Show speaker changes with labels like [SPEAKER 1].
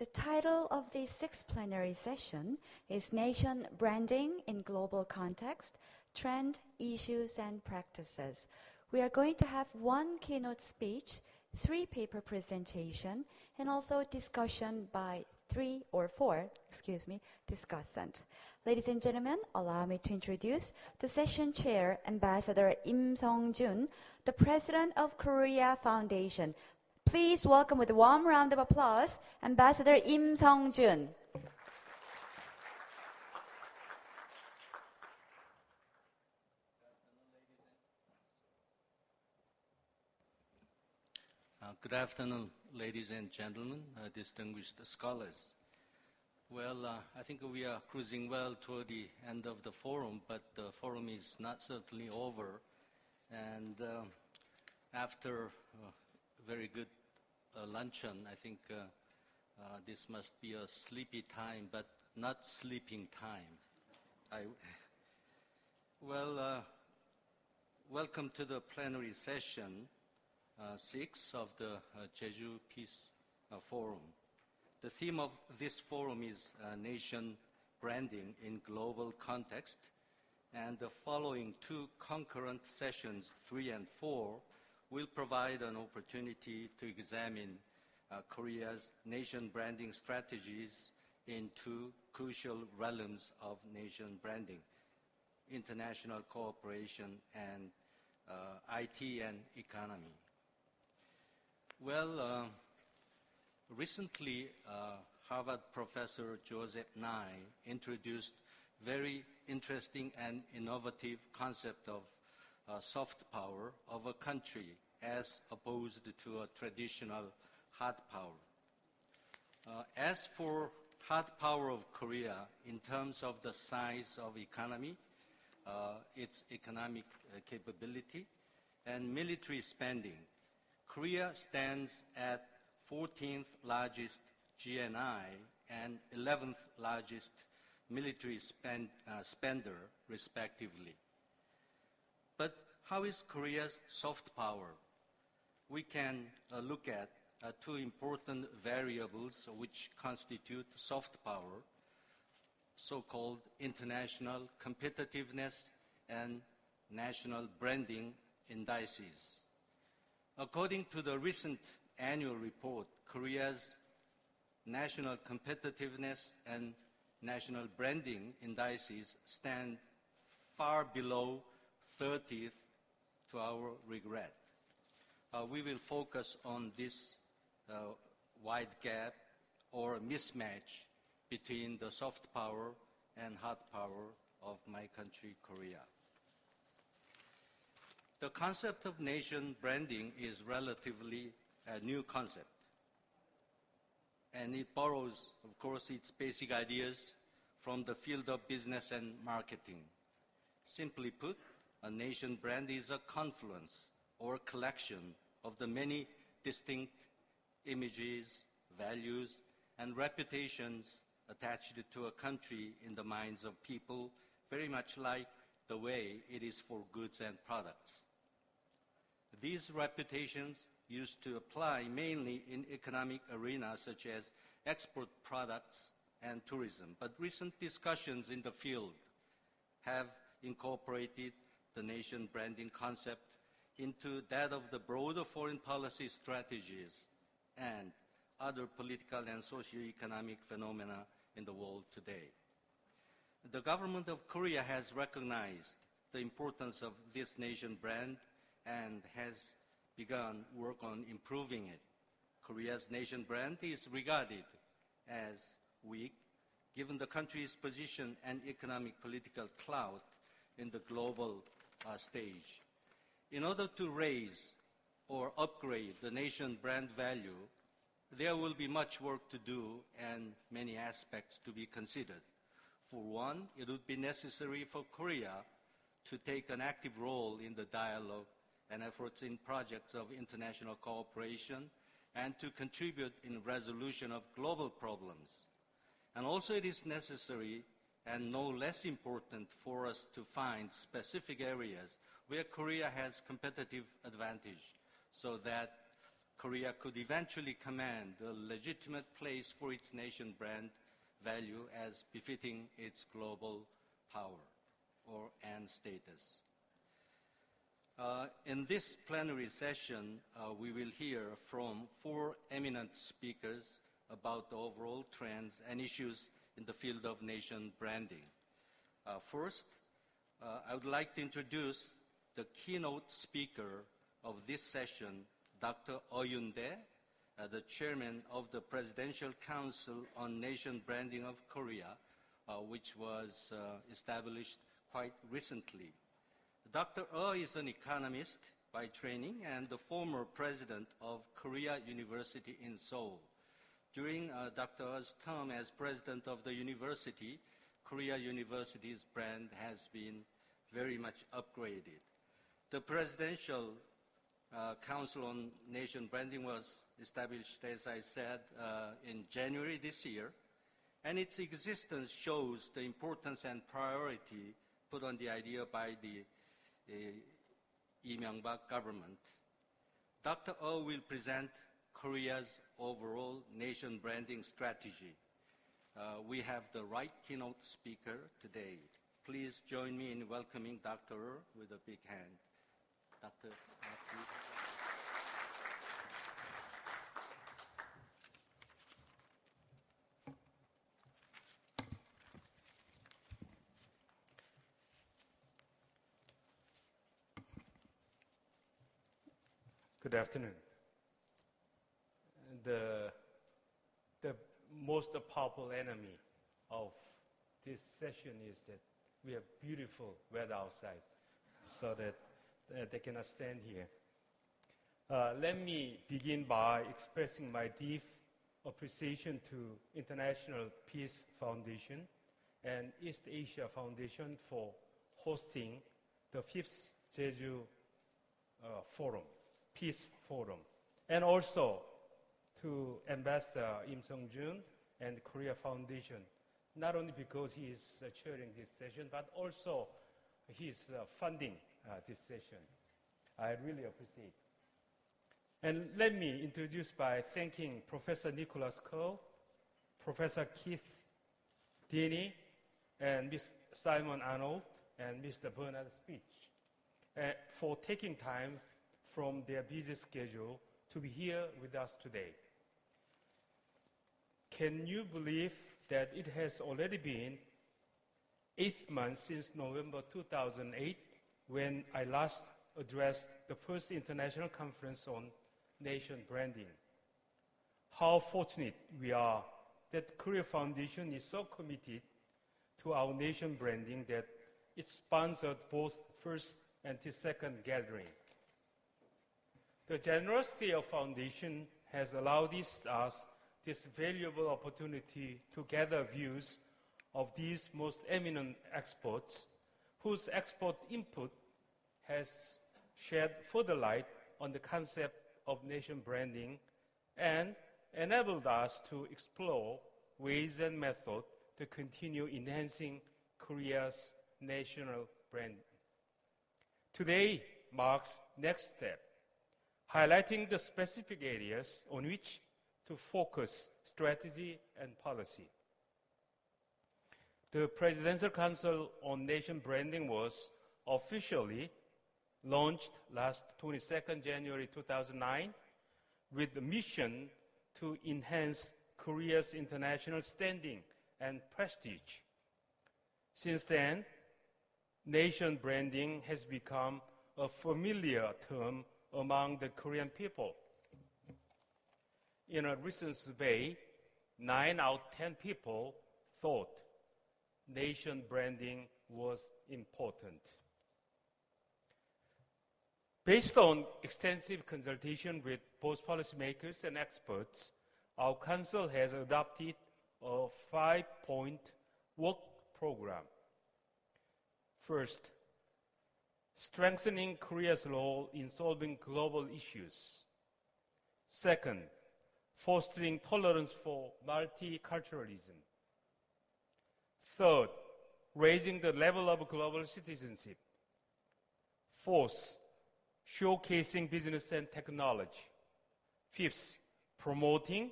[SPEAKER 1] The title of the sixth plenary session is Nation Branding in Global Context, Trend, Issues, and Practices. We are going to have one keynote speech, 3 paper presentation, and also discussion by 3 or 4 discussants. Ladies and gentlemen, allow me to introduce the session chair, Ambassador Im Sung-jun, the president of Korea Foundation. Please welcome with a warm round of applause, Ambassador Im Sung-jun.
[SPEAKER 2] Good afternoon, ladies and gentlemen, distinguished scholars. Well, I think we are cruising well toward the end of the forum, but the forum is not certainly over. And after a very good luncheon, I think this must be a sleepy time, but not sleeping time. Welcome to the plenary session 6 of the Jeju Peace Forum. The theme of this forum is nation branding in global context, and the following 2 concurrent sessions, 3 and 4, will provide an opportunity to examine Korea's nation branding strategies in 2 crucial realms of nation branding: international cooperation and IT and economy. Well, recently, Harvard professor Joseph Nye introduced very interesting and innovative concept of soft power of a country as opposed to a traditional hard power. As for hard power of Korea, in terms of the size of economy, its economic capability, and military spending, Korea stands at 14th largest GNI and 11th largest military spender, respectively. But how is Korea's soft power? We can look at 2 important variables which constitute soft power, so-called international competitiveness and national branding indices. According to the recent annual report, Korea's national competitiveness and national branding indices stand far below 30th, to our regret. We will focus on this wide gap or mismatch between the soft power and hard power of my country, Korea. The concept of nation branding is relatively a new concept, and it borrows, of course, its basic ideas from the field of business and marketing. Simply put, a nation brand is a confluence or collection of the many distinct images, values, and reputations attached to a country in the minds of people, very much like the way it is for goods and products. These reputations used to apply mainly in economic arenas such as export products and tourism, but recent discussions in the field have incorporated the nation branding concept into that of the broader foreign policy strategies and other political and socio-economic phenomena in the world today. The government of Korea has recognized the importance of this nation brand and has begun work on improving it. Korea's nation brand is regarded as weak, given the country's position and economic political clout in the global stage. In order to raise or upgrade the nation brand value, there will be much work to do and many aspects to be considered. For one, it would be necessary for Korea to take an active role in the dialogue and efforts in projects of international cooperation and to contribute in resolution of global problems. And also it is necessary and no less important for us to find specific areas where Korea has competitive advantage so that Korea could eventually command a legitimate place for its nation brand value as befitting its global power and status. In this plenary session, we will hear from 4 eminent speakers about the overall trends and issues in the field of nation branding. First, I would like to introduce the keynote speaker of this session, Dr. Yoon-dae, the chairman of the Presidential Council on Nation Branding of Korea, which was established quite recently. Dr. is an economist by training and the former president of Korea University in Seoul. During Dr. term as president of the university, Korea University's brand has been very much upgraded. The Presidential Council on Nation Branding was established, as I said, in January this year, and its existence shows the importance and priority put on the idea by the Lee Myung-bak government. Dr. will present Korea's overall nation branding strategy. We have the right keynote speaker today. Please join me in welcoming Dr. with a big hand. Dr. please.
[SPEAKER 3] Good afternoon. The most powerful enemy of this session is that we have beautiful weather outside, so that they cannot stand here. Let me begin by expressing my deep appreciation to International Peace Foundation and East Asia Foundation for hosting the 5th Jeju Forum, Peace Forum, and also to Ambassador Im Sung-jun and Korea Foundation, not only because he is chairing this session, but also he is funding this session. I really appreciate. And let me introduce by thanking Professor Nicholas Ko, Professor Keith Denny, and Ms. Simon Arnold, and Mr. Bernard Speech for taking time from their busy schedule to be here with us today. Can you believe that it has already been 8 months since November 2008 when I last addressed the first international conference on nation branding? How fortunate we are that Korea Foundation is so committed to our nation branding that it sponsored both first and the second gathering. The generosity of Foundation has allowed us this valuable opportunity to gather views of these most eminent experts whose expert input has shed further light on the concept of nation branding and enabled us to explore ways and methods to continue enhancing Korea's national brand. Today marks next step, highlighting the specific areas on which to focus strategy and policy. The Presidential Council on Nation Branding was officially launched last 22nd January 2009 with the mission to enhance Korea's international standing and prestige. Since then, nation branding has become a familiar term among the Korean people. In a recent survey, 9 out of 10 people thought nation branding was important. Based on extensive consultation with both policymakers and experts, our Council has adopted a 5-point work program. First, strengthening Korea's role in solving global issues. Second, fostering tolerance for multiculturalism. Third, raising the level of global citizenship. Fourth, showcasing business and technology. Fifth, promoting